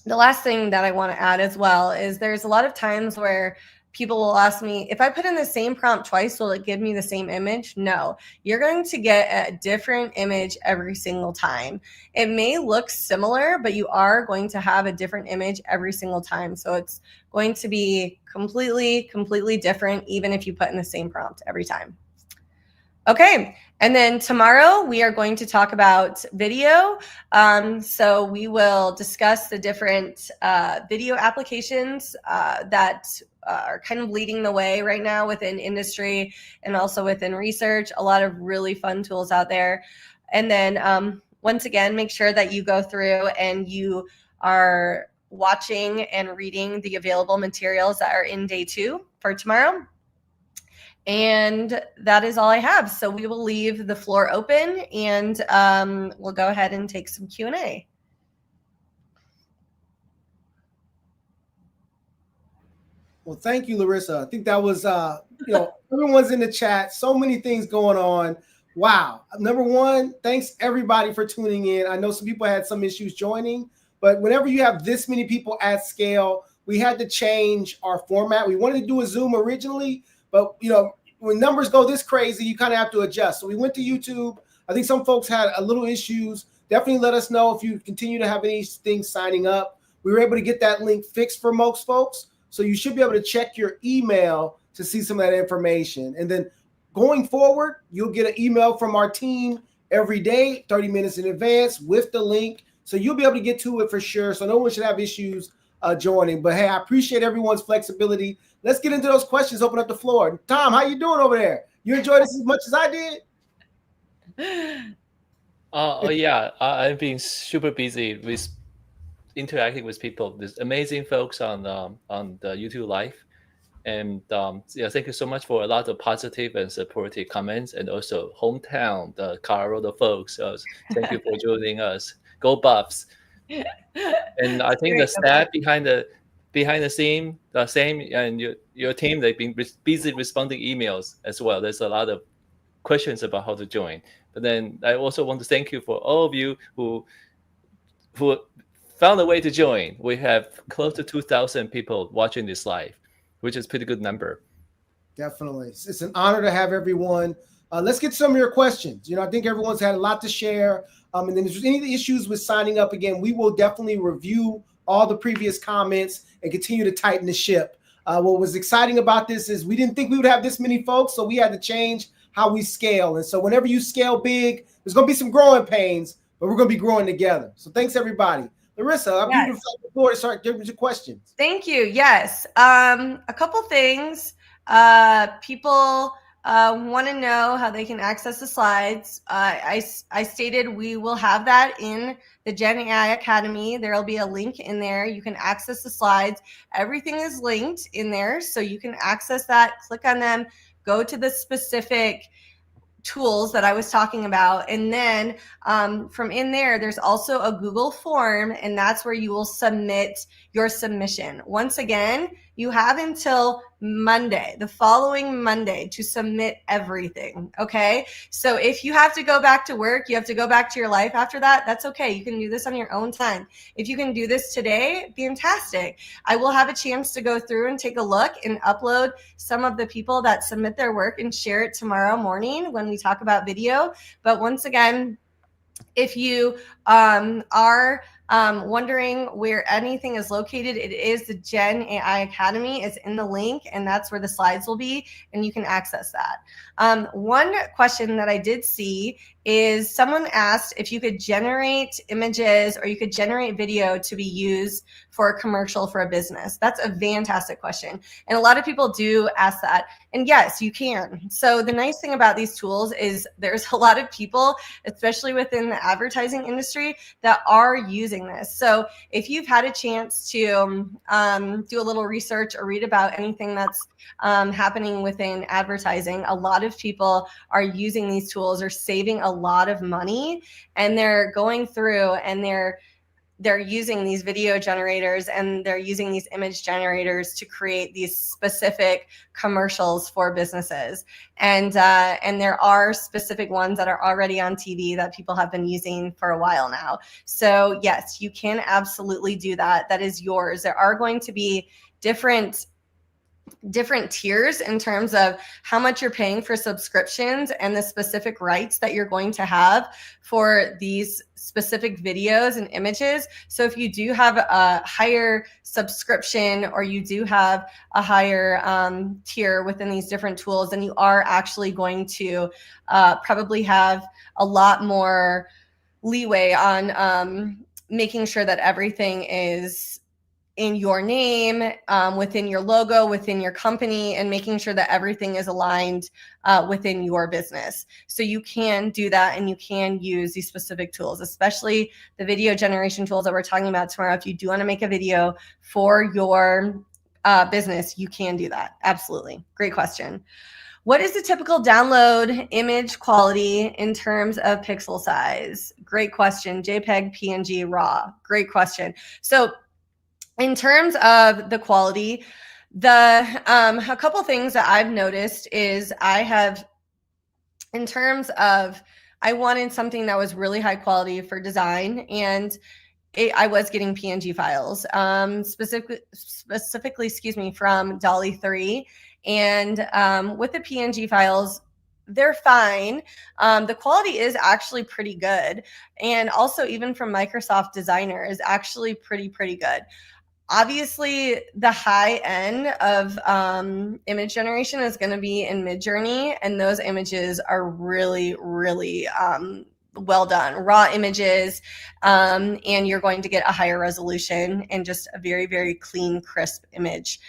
B: the last thing that I want to add as well is there's a lot of times where people will ask me, if I put in the same prompt twice, will it give me the same image? No, you're going to get a different image every single time. It may look similar, but you are going to have a different image every single time. So it's going to be completely different, even if you put in the same prompt every time. Okay, and then tomorrow we are going to talk about video. So we will discuss the different video applications that are kind of leading the way right now within industry and also within research. A lot of really fun tools out there. And then once again, make sure that you go through and you are watching and reading the available materials that are in day 2 for tomorrow. And that is all I have. So we will leave the floor open, and we'll go ahead and take some Q&A.
A: Well, thank you, Larissa. I think that was, everyone's in the chat. So many things going on. Wow. Number one, thanks everybody for tuning in. I know some people had some issues joining, but whenever you have this many people at scale, we had to change our format. We wanted to do a Zoom originally, but when numbers go this crazy, you kind of have to adjust. So we went to YouTube. I think some folks had a little issues. Definitely let us know if you continue to have any things signing up. We were able to get that link fixed for most folks. So you should be able to check your email to see some of that information. And then going forward, you'll get an email from our team every day, 30 minutes in advance with the link. So you'll be able to get to it for sure. So no one should have issues joining. But hey, I appreciate everyone's flexibility. Let's get into those questions. Open up the floor. Tom, how you doing over there? You enjoyed this as much as I did?
C: Yeah, I've been super busy with interacting with people. There's amazing folks on the YouTube Live, and thank you so much for a lot of positive and supportive comments, and also hometown, the Colorado folks. Thank you for joining us. Go Buffs! And I think the staff behind the scene, the same, and your team, they've been busy responding emails as well. There's a lot of questions about how to join. But then I also want to thank you for all of you who found a way to join. We have close to 2,000 people watching this live, which is a pretty good number.
A: Definitely. It's an honor to have everyone. Let's get some of your questions. I think everyone's had a lot to share. And then if there's any issues with signing up, again, we will definitely review all the previous comments and continue to tighten the ship. What was exciting about this is we didn't think we would have this many folks, so we had to change how we scale. And so whenever you scale big, there's going to be some growing pains, but we're going to be growing together. So thanks, everybody. Larissa, I'm going to floor to start giving you questions.
B: Thank you. Yes. A couple things. People want to know how they can access the slides. I stated we will have that in the Gen AI Academy. There will be a link in there. You can access the slides. Everything is linked in there, so you can access that, click on them, go to the specific tools that I was talking about. And then from in there, there's also a Google form, and that's where you will submit your submission. Once again, you have until Monday, the following Monday, to submit everything, okay? So if you have to go back to work, you have to go back to your life after that, that's okay. You can do this on your own time. If you can do this today, fantastic. I will have a chance to go through and take a look and upload some of the people that submit their work and share it tomorrow morning when we talk about video. But once again, if you are wondering where anything is located, it is the Gen AI Academy. It's in the link, and that's where the slides will be, and you can access that. One question that I did see is someone asked if you could generate images or you could generate video to be used for a commercial for a business. That's a fantastic question. And a lot of people do ask that. And yes, you can. So the nice thing about these tools is there's a lot of people, especially within the advertising industry, that are using this. So if you've had a chance to do a little research or read about anything that's happening within advertising, a lot of people are using these tools, are saving a lot of money, and they're going through and they're using these video generators and they're using these image generators to create these specific commercials for businesses. And there are specific ones that are already on TV that people have been using for a while now. So yes, you can absolutely do that. That is yours. There are going to be different tiers in terms of how much you're paying for subscriptions and the specific rights that you're going to have for these specific videos and images. So if you do have a higher subscription or you do have a higher tier within these different tools, then you are actually going to probably have a lot more leeway on making sure that everything is in your name, within your logo, within your company, and making sure that everything is aligned within your business. So you can do that, and you can use these specific tools, especially the video generation tools that we're talking about tomorrow. If you do want to make a video for your business, you can do that. Absolutely. Great question. What is the typical download image quality in terms of pixel size? Great question. JPEG, PNG, RAW. Great question. So in terms of the quality, a couple things that I've noticed is I wanted something that was really high quality for design, and I was getting PNG files, specifically, excuse me, from DALL-E 3. And with the PNG files, they're fine. The quality is actually pretty good. And also even from Microsoft Designer is actually pretty good. Obviously, the high end of image generation is going to be in Midjourney, and those images are really well done. Raw images, and you're going to get a higher resolution and just a very clean, crisp image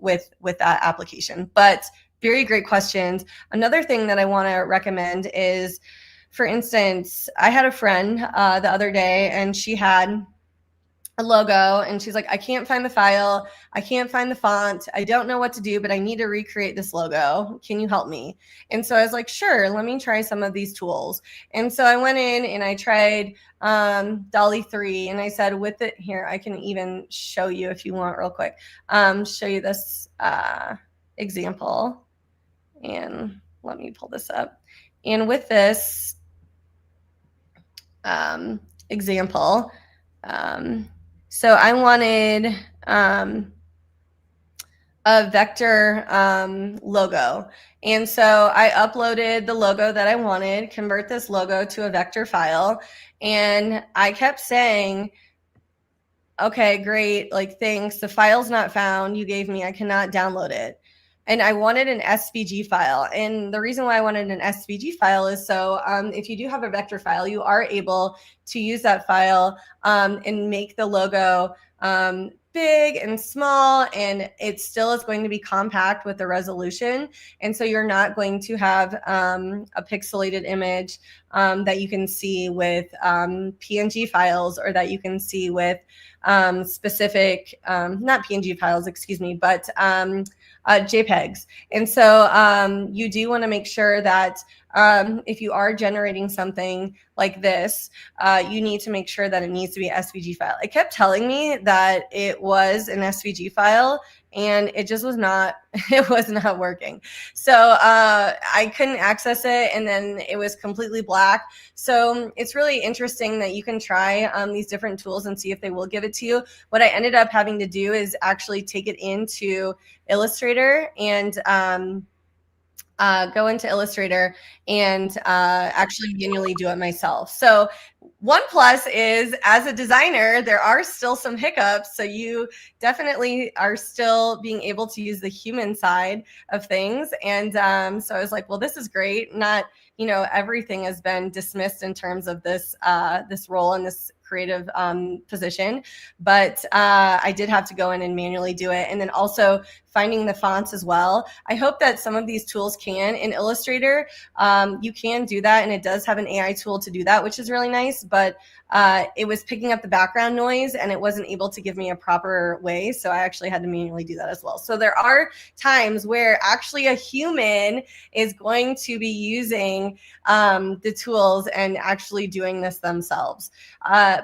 B: with that application. But very great questions. Another thing that I want to recommend is, for instance, I had a friend the other day, and she had a logo, and she's like, I can't find the file, I can't find the font, I don't know what to do, but I need to recreate this logo. Can you help me? And so I was like, sure, let me try some of these tools. And so I went in and I tried DALL-E 3, and I said, with it here, I can even show you if you want real quick, show you this example. And let me pull this up. And with this example, so I wanted a vector logo. And so I uploaded the logo that I wanted, convert this logo to a vector file. And I kept saying, okay, great, like, thanks, the file's not found, you gave me, I cannot download it. And I wanted an SVG file. And the reason why I wanted an SVG file is so if you do have a vector file, you are able to use that file and make the logo big and small, and it still is going to be compact with the resolution. And so you're not going to have a pixelated image that you can see with PNG files, or that you can see with specific, not PNG files, excuse me, but JPEGs. And so you do want to make sure that if you are generating something like this, you need to make sure that it needs to be an SVG file. It kept telling me that it was an SVG file, and it just was not, it was not working. So I couldn't access it, and then it was completely black. So it's really interesting that you can try these different tools and see if they will give it to you. What I ended up having to do is actually take it into Illustrator and go into Illustrator and actually manually do it myself. So one plus is, as a designer, there are still some hiccups. So you definitely are still being able to use the human side of things. And so I was like, well, this is great. Not, you know, everything has been dismissed in terms of this this role and this creative position, but I did have to go in and manually do it. And then also finding the fonts as well. I hope that some of these tools can. In Illustrator, you can do that, and it does have an AI tool to do that, which is really nice, but it was picking up the background noise and it wasn't able to give me a proper way, so I actually had to manually do that as well. So there are times where actually a human is going to be using the tools and actually doing this themselves.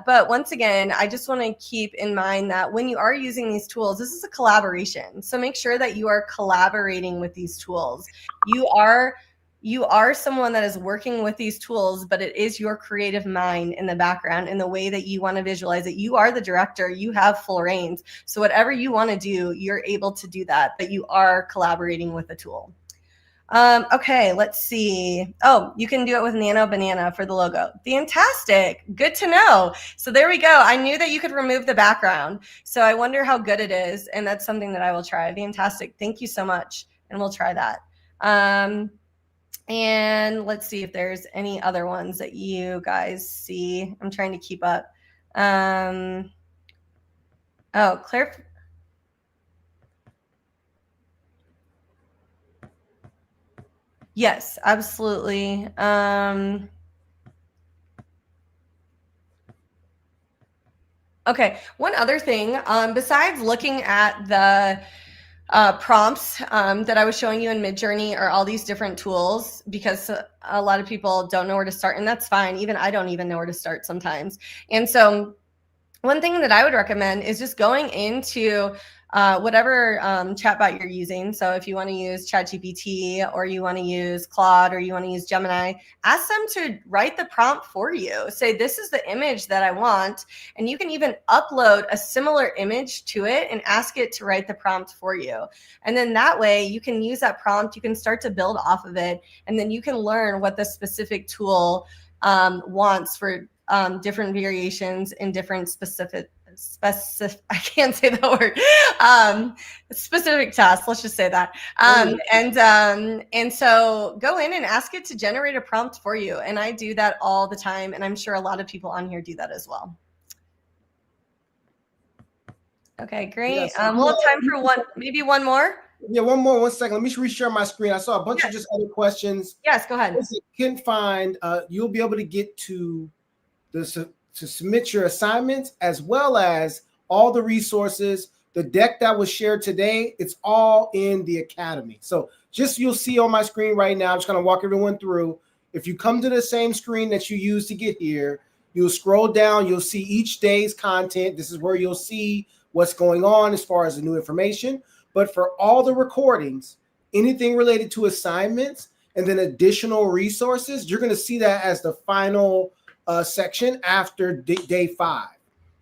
B: But once again, I just want to keep in mind that when you are using these tools, this is a collaboration. So make sure that you are collaborating with these tools. You are someone that is working with these tools, but it is your creative mind in the background in the way that you want to visualize it. You are the director, you have full reins. So whatever you want to do, you're able to do that, but you are collaborating with the tool. Okay, let's see. Oh, you can do it with Nano Banana for the logo. Fantastic. Good to know. So there we go. I knew that you could remove the background. So I wonder how good it is. And that's something that I will try. Fantastic. Thank you so much. And we'll try that. And let's see if there's any other ones that you guys see. I'm trying to keep up. Oh, Claire. Yes, absolutely. Okay, one other thing, besides looking at the prompts that I was showing you in Midjourney, are all these different tools, because a lot of people don't know where to start, and that's fine. Even I don't even know where to start sometimes. And so one thing that I would recommend is just going into whatever chatbot you're using. So if you want to use ChatGPT, or you want to use Claude, or you want to use Gemini, ask them to write the prompt for you. Say, this is the image that I want. And you can even upload a similar image to it and ask it to write the prompt for you. And then that way you can use that prompt, you can start to build off of it, and then you can learn what the specific tool wants for different variations in different specific I can't say the word, specific tasks, let's just say that. And so go in and ask it to generate a prompt for you. And I do that all the time. And I'm sure a lot of people on here do that as well. Okay, great. Yes, we'll have time for maybe one more.
A: Yeah, one second. Let me reshare my screen. I saw a bunch of just other questions.
B: Yes, go ahead.
A: You can find, you'll be able to get to submit your assignments, as well as all the resources. The deck that was shared today, it's all in the Academy. So just, you'll see on my screen right now, I'm just going to walk everyone through. If you come to the same screen that you used to get here, you'll scroll down, you'll see each day's content. This is where you'll see what's going on as far as the new information. But for all the recordings, anything related to assignments, and then additional resources, you're going to see that as the final section after day 5.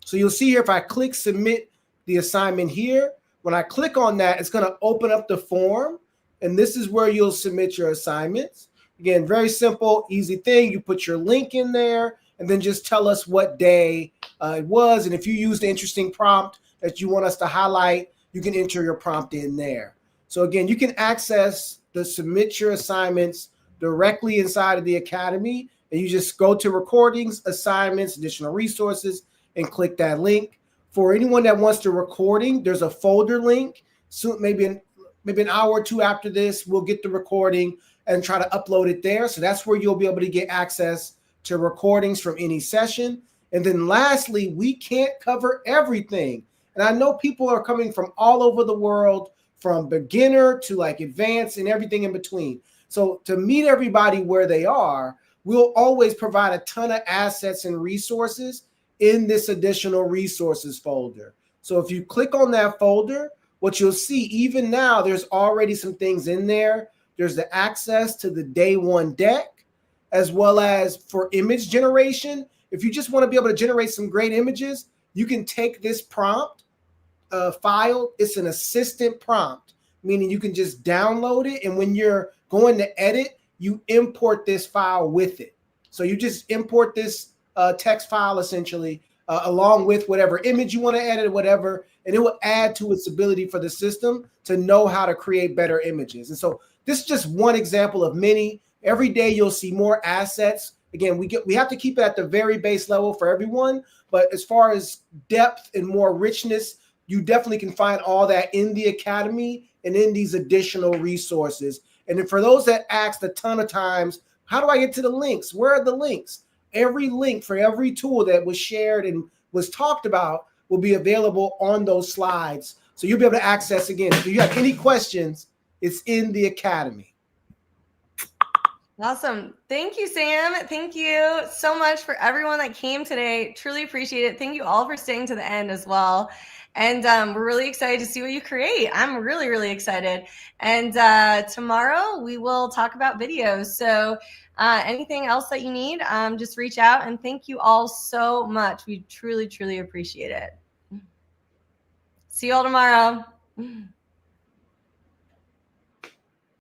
A: So you'll see here, if I click submit the assignment here, when I click on that, it's going to open up the form, and this is where you'll submit your assignments. Again, very simple, easy thing. You put your link in there, and then just tell us what day it was. And if you used the interesting prompt that you want us to highlight, you can enter your prompt in there. So again, you can access the submit your assignments directly inside of the Academy, and you just go to recordings, assignments, additional resources, and click that link. For anyone that wants the recording, there's a folder link. So maybe an hour or two after this, we'll get the recording and try to upload it there. So that's where you'll be able to get access to recordings from any session. And then lastly, we can't cover everything. And I know people are coming from all over the world, from beginner to like advanced and everything in between. So to meet everybody where they are, we'll always provide a ton of assets and resources in this additional resources folder. So if you click on that folder, what you'll see, even now, there's already some things in there. There's the access to the day one deck, as well as for image generation. If you just want to be able to generate some great images, you can take this prompt file. It's an assistant prompt, meaning you can just download it. And when you're going to edit, you import this file with it. So you just import this text file essentially along with whatever image you want to edit or whatever, and it will add to its ability for the system to know how to create better images. And so this is just one example of many. Every day you'll see more assets. Again, we have to keep it at the very base level for everyone, but as far as depth and more richness, you definitely can find all that in the Academy and in these additional resources. And then for those that asked a ton of times, how do I get to the links? Where are the links? Every link for every tool that was shared and was talked about will be available on those slides. So you'll be able to access again. If you have any questions, it's in the Academy.
B: Awesome. Thank you, Sam. Thank you so much for everyone that came today. Truly appreciate it. Thank you all for staying to the end as well. And we're really excited to see what you create. I'm really, really excited. And tomorrow we will talk about videos. So anything else that you need, just reach out. And thank you all so much. We truly, truly appreciate it. See you all tomorrow.